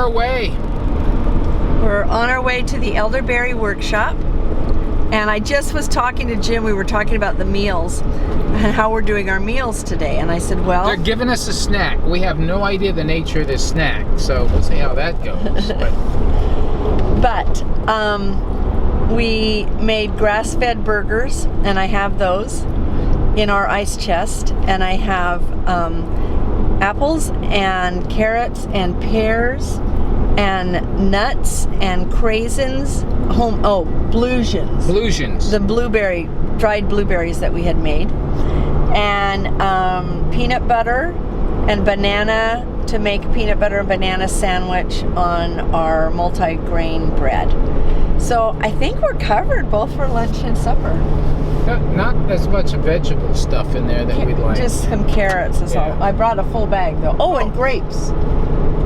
our way. We're on our way to the Elderberry Workshop. And I just was talking to Jim, we were talking about the meals and how we're doing our meals today. And I said, well... They're giving us a snack. We have no idea the nature of this snack, so we'll see how that goes. But we made grass-fed burgers, and I have those in our ice chest. And I have apples and carrots and pears and nuts and craisins, bluesions. The dried blueberries that we had made, and peanut butter and banana to make a peanut butter and banana sandwich on our multi-grain bread. So I think we're covered both for lunch and supper. Not as much vegetable stuff in there that we'd like. Just some carrots is all. I brought a full bag though. Oh, and grapes.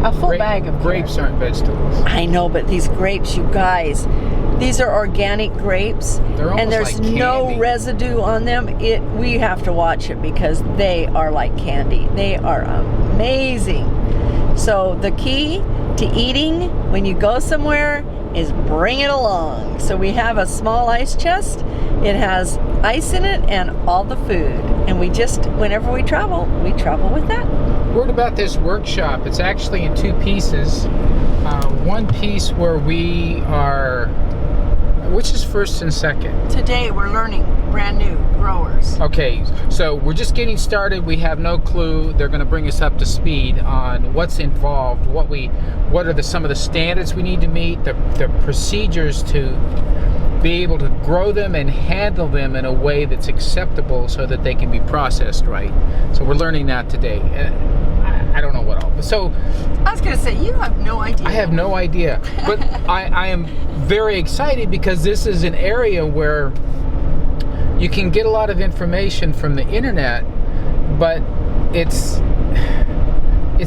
A full bag of grapes aren't vegetables. I know, but these grapes, you guys, these are organic grapes, and there's like no residue on them. We have to watch it because they are like candy. They are amazing. So the key to eating when you go somewhere is bring it along. So we have a small ice chest. It has ice in it and all the food. And we just, whenever we travel with that. Word about this workshop, it's actually in two pieces. One piece where we are, which is first and second? Today we're learning, brand new growers. Okay, so we're just getting started. We have no clue. They're going to bring us up to speed on what's involved, what are some of the standards we need to meet, the procedures to be able to grow them and handle them in a way that's acceptable so that they can be processed right. So we're learning that today. I don't know what all. So I was going to say, you have no idea. I have no idea. But I am very excited because this is an area where you can get a lot of information from the internet, but it's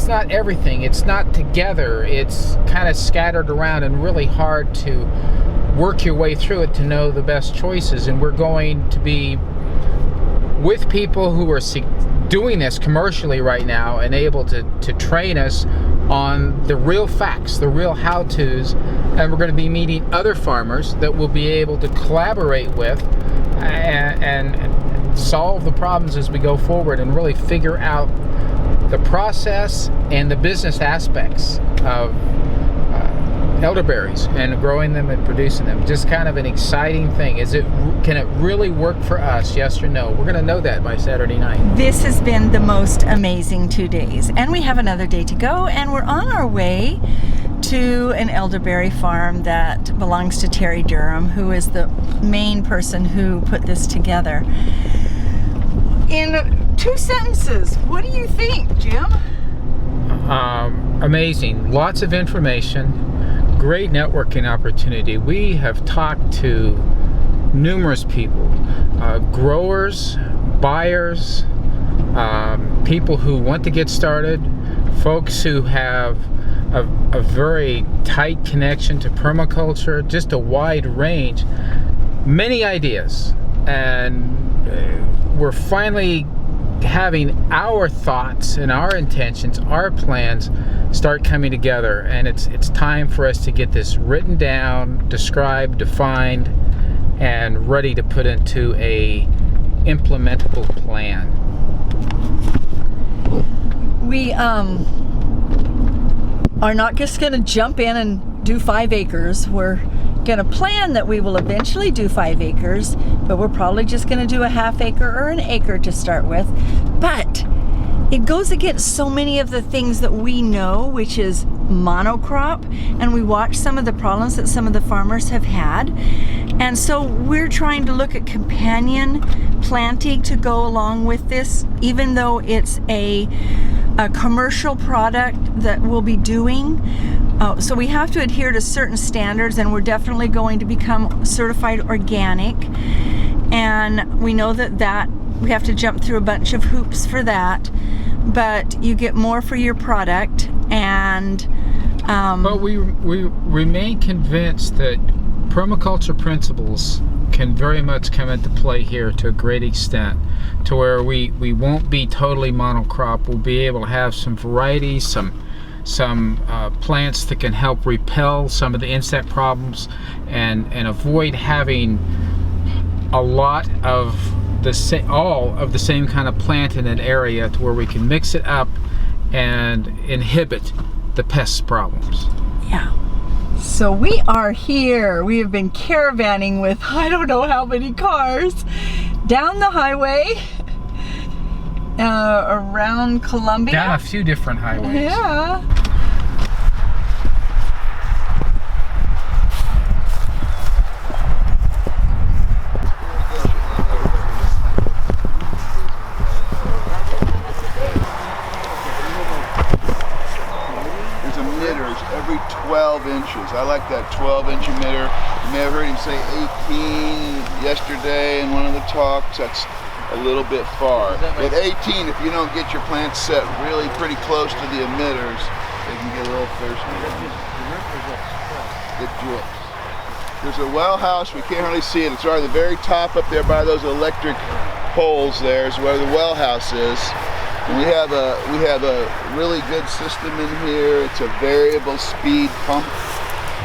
not everything. It's not together. It's kind of scattered around and really hard to work your way through it to know the best choices. And we're going to be with people who are doing this commercially right now and able to train us on the real facts, the real how-tos, and we're going to be meeting other farmers that we'll be able to collaborate with and solve the problems as we go forward and really figure out the process and the business aspects of elderberries and growing them and producing them. Just kind of an exciting thing. Can it really work for us, yes or no? We're going to know that by Saturday night. This has been the most amazing 2 days, and we have another day to go, and we're on our way to an elderberry farm that belongs to Terry Durham, who is the main person who put this together. In 2 sentences, what do you think, Jim? Amazing. Lots of information. Great networking opportunity. We have talked to numerous people, growers, buyers, people who want to get started, folks who have a very tight connection to permaculture, just a wide range, many ideas. And we're finally having our thoughts and our intentions, our plans start coming together, and it's time for us to get this written down, described, defined, and ready to put into a implementable plan. We are not just going to jump in and do 5 acres. We're going to plan that we will eventually do 5 acres, but we're probably just going to do a ½ acre or an acre to start with. But it goes against so many of the things that we know, which is monocrop, and we watch some of the problems that some of the farmers have had. And so we're trying to look at companion planting to go along with this, even though it's a commercial product that we'll be doing. So we have to adhere to certain standards, and we're definitely going to become certified organic. And we know that we have to jump through a bunch of hoops for that, but you get more for your product. And but we remain convinced that permaculture principles can very much come into play here to a great extent, to where we won't be totally monocrop. We'll be able to have some variety, some some plants that can help repel some of the insect problems and avoid having a lot of all of the same kind of plant in an area, to where we can mix it up and inhibit the pest problems. Yeah. So we are here. We have been caravanning with I don't know how many cars down the highway around Columbia. Down a few different highways. Yeah. There's emitters every 12 inches. I like that 12-inch emitter. You may have heard him say 18 yesterday in one of the talks. That's a little bit far. At 18, if you don't get your plants set really pretty close to the emitters, they can get a little thirsty. It drips. There's a well house. We can't really see it. It's right at the very top up there by those electric poles. There is where the well house is. And we have a really good system in here. It's a variable speed pump.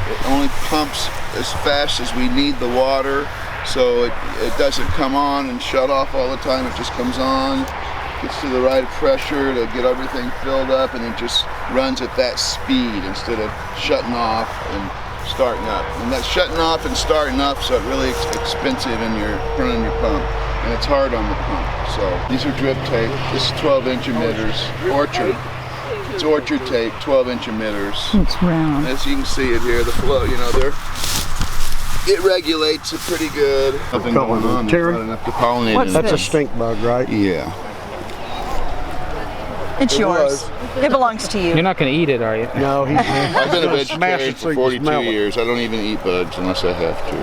It only pumps as fast as we need the water. So it doesn't come on and shut off all the time. It just comes on, gets to the right pressure to get everything filled up, and it just runs at that speed instead of shutting off and starting up. And that's shutting off and starting up, so it's really expensive in running your pump. And it's hard on the pump. So these are drip tape. This is 12-inch emitters. Orchard. It's orchard tape, 12-inch emitters. It's round. As you can see it here, the flow, it regulates it pretty good. Nothing going on. There's not enough to pollinate. What's That's this? a stink bug, right? Yeah. It's It yours. was. It belongs to you. You're not going to eat it, are you? No, he's I've been a gonna smash vegetarian it so for you can 42 smell it. years. I don't even eat bugs unless I have to.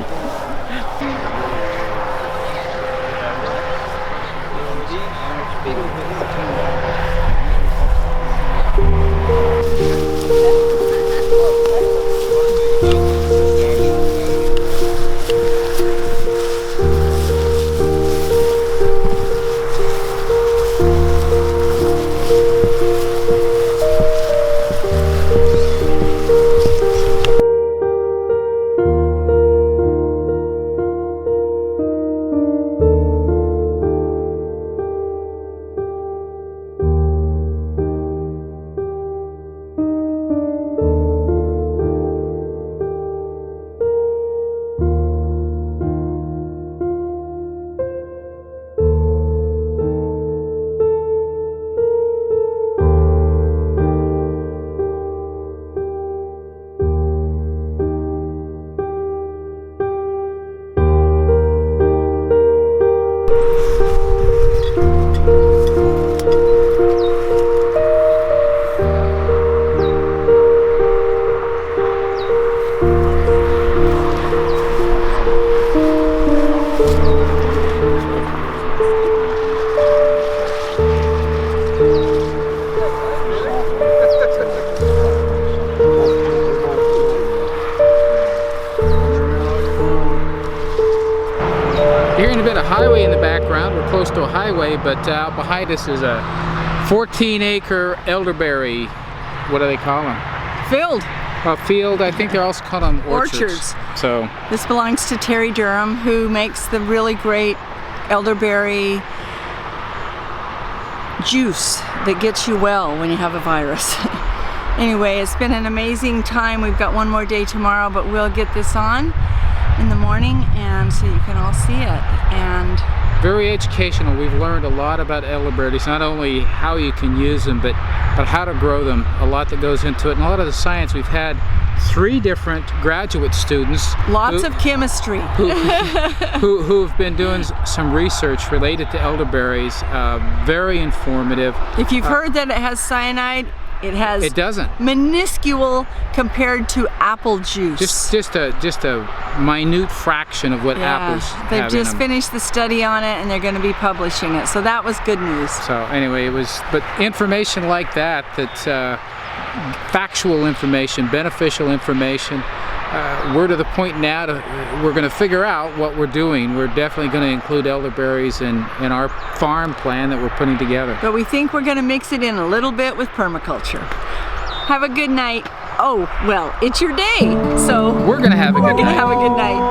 Highway in the background. We're close to a highway, but out behind us is a 14-acre elderberry. What do they call them? Field. A field. I think they're also called them orchards. So This belongs to Terry Durham, who makes the really great elderberry juice that gets you well when you have a virus. Anyway, it's been an amazing time. We've got one more day tomorrow, but we'll get this on in the morning and so you can all see it. And very educational. We've learned a lot about elderberries, not only how you can use them, but how to grow them. A lot that goes into it, and a lot of the science. We've had 3 different graduate students. Lots of chemistry. Who've been doing some research related to elderberries. Very informative. If you've heard that it has cyanide, it doesn't. Minuscule compared to apple juice. Just a minute fraction of what apples They've have just in them. finished the study on it and they're going to be publishing it. So that was good news. So anyway, but information like that factual information, beneficial information, we're to the point now we're going to figure out what we're doing. We're definitely going to include elderberries in our farm plan that we're putting together. But we think we're going to mix it in a little bit with permaculture. Have a good night. Oh, well, it's your day, so We're gonna have a good night. have a good night.